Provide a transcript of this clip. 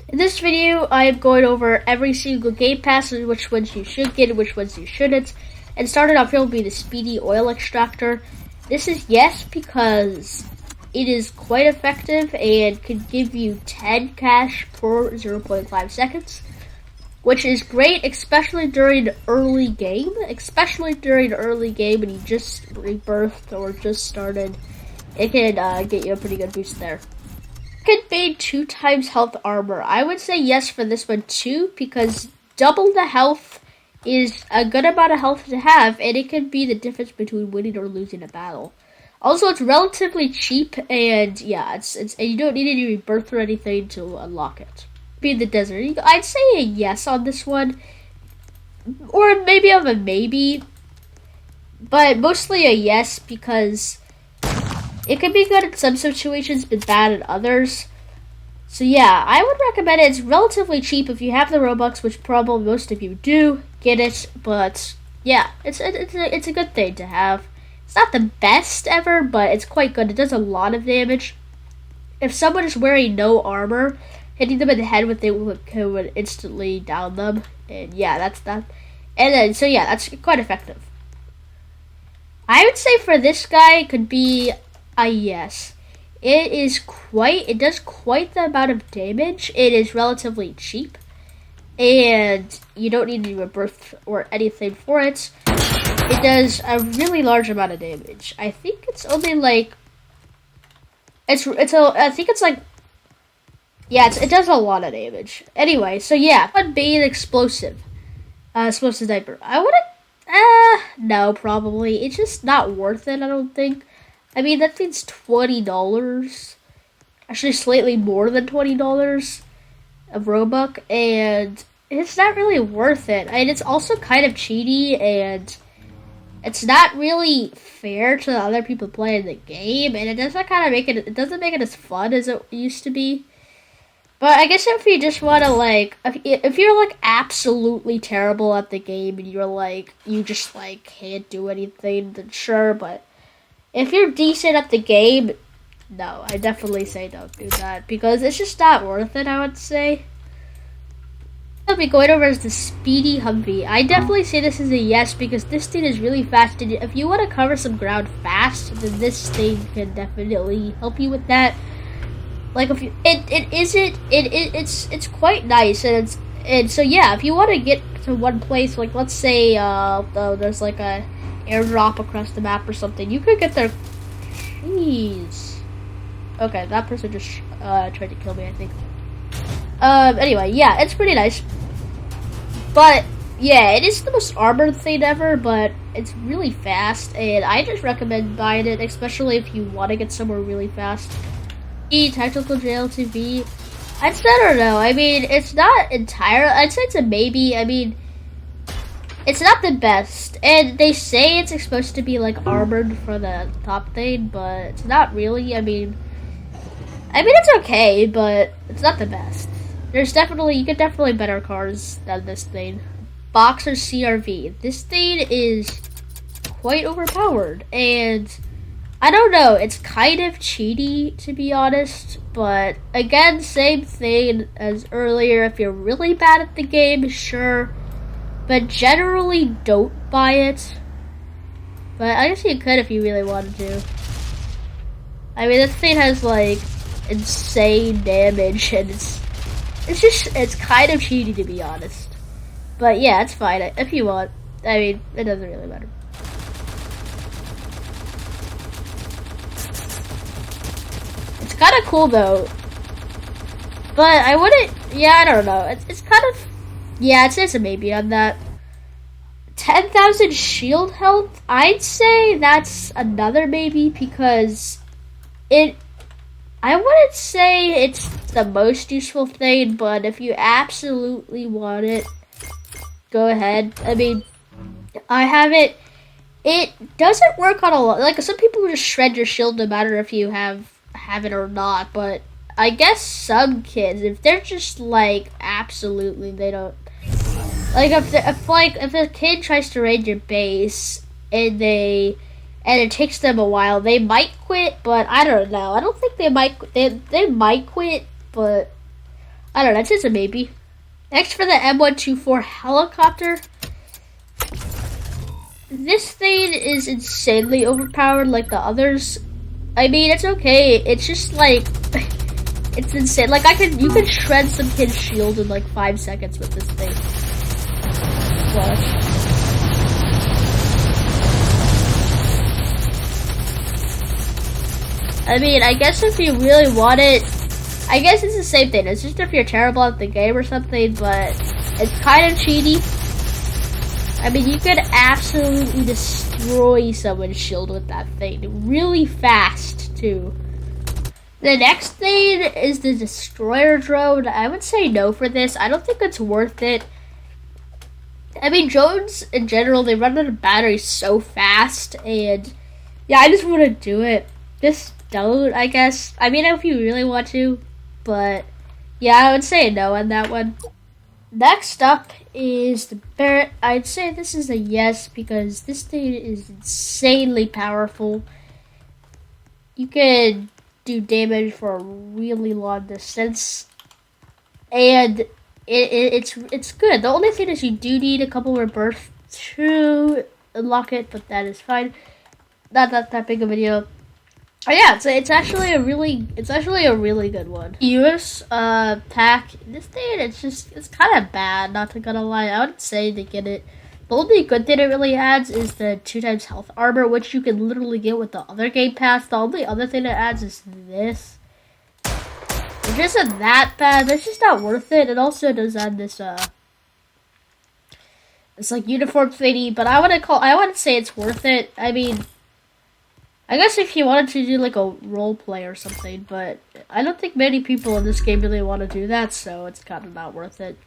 In this video, I am going over every single game pass and which ones you should get and which ones you shouldn't. And starting off here will be the Speedy oil extractor. This is yes because it is quite effective and can give you 10 cash per 0.5 seconds. Which is great, especially during early game. Especially during early game when you just rebirthed or just started. It can get you a pretty good boost there. Could be 2 times health armor. I would say yes for this one too, because double the health is a good amount of health to have, and it can be the difference between winning or losing a battle. Also, it's relatively cheap, and yeah, and you don't need any rebirth or anything to unlock it. Be in the desert. I'd say a yes on this one, or maybe of a maybe, but mostly a yes because it can be good in some situations, but bad in others. So yeah, I would recommend it. It's relatively cheap if you have the Robux, which probably most of you do. Get it, but yeah, it's a good thing to have. It's not the best ever, but it's quite good. It does a lot of damage. If someone is wearing no armor, hitting them in the head with it would instantly down them. And yeah, that's that. And then, so yeah, that's quite effective. I would say for this guy, it could be yes. It does quite the amount of damage. It is relatively cheap. And you don't need any rebirth or anything for it. It does a really large amount of damage. I think it's only like it does a lot of damage. Anyway, so yeah, one being explosive sniper. I wouldn't no, probably. It's just not worth it, I don't think. I mean, that thing's $20. Actually, slightly more than $20 of Robux, and it's not really worth it. And it's also kind of cheaty, and it's not really fair to the other people playing the game, and it doesn't make it as fun as it used to be. But I guess if you just want to, if you're, absolutely terrible at the game, and you just, can't do anything, then sure, but if you're decent at the game, no, I definitely say don't do that, because it's just not worth it, I would say. I'll be going over is the Speedy Humpy. I definitely say this is a yes, because this thing is really fast, and if you want to cover some ground fast, then this thing can definitely help you with that. Like, if you, it's quite nice, and so yeah, if you want to get to one place, like let's say there's like a airdrop across the map or something, you could get there. Jeez. Okay, that person just tried to kill me, I think. Anyway, yeah, it's pretty nice. But yeah, it is the most armored thing ever, but it's really fast, and I just recommend buying it, especially if you want to get somewhere really fast. Tactical JLTV. I don't know. I mean, it's not entirely. I'd say it's a maybe. I mean, it's not the best, and they say it's supposed to be armored for the top thing, but it's not really. I mean, it's okay, but it's not the best. You get definitely better cars than this thing. Boxer CRV. This thing is quite overpowered, and I don't know, it's kind of cheaty, to be honest, but again, same thing as earlier. If you're really bad at the game, sure, but generally don't buy it. But I guess you could if you really wanted to. I mean, this thing has insane damage, and it's kind of cheaty, to be honest. But yeah, it's fine if you want. I mean, it doesn't really matter. It's kind of cool though, but I wouldn't. Yeah, I don't know. It's kind of. Yeah, it's a maybe on that. 10,000 shield health. I'd say that's another maybe, because I wouldn't say it's the most useful thing, but if you absolutely want it, go ahead. I mean, I have it. It doesn't work on a lot. Some people will just shred your shield no matter if you have it or not, but I guess some kids, if they're just absolutely, they don't if a kid tries to raid your base and it takes them a while, they might quit, but I don't know. I don't think they might quit, but I don't know, that's just a maybe. Next for the M124 helicopter. This thing is insanely overpowered like the others. I mean, it's okay. It's just like, it's insane. Like you could shred some kid's shield in like 5 seconds with this thing. Watch. I mean, I guess if you really want it, I guess it's the same thing. It's just if you're terrible at the game or something, but it's kind of cheaty. I mean, you could absolutely destroy someone's shield with that thing. Really fast, too. The next thing is the destroyer drone. I would say no for this. I don't think it's worth it. I mean, drones in general, they run out of battery so fast, and yeah, I just wouldn't do it. Just don't, I guess. I mean, if you really want to, but yeah, I would say no on that one. Next up is the Barrett. I'd say this is a yes because this thing is insanely powerful. You can do damage for a really long distance, and it's good. The only thing is you do need a couple more bursts to unlock it, but that is fine. Not that big of a deal. Oh yeah, it's actually a really good one. US pack. This thing, it's kind of bad. Not gonna lie, I would say to get it. The only good thing it really adds is the 2x health armor, which you can literally get with the other game pass. The only other thing it adds is this, which isn't that bad. It's just not worth it. It also does add this it's like uniform thingy, but I wouldn't say it's worth it. I mean, I guess if you wanted to do like a role play or something, but I don't think many people in this game really want to do that, so it's kind of not worth it.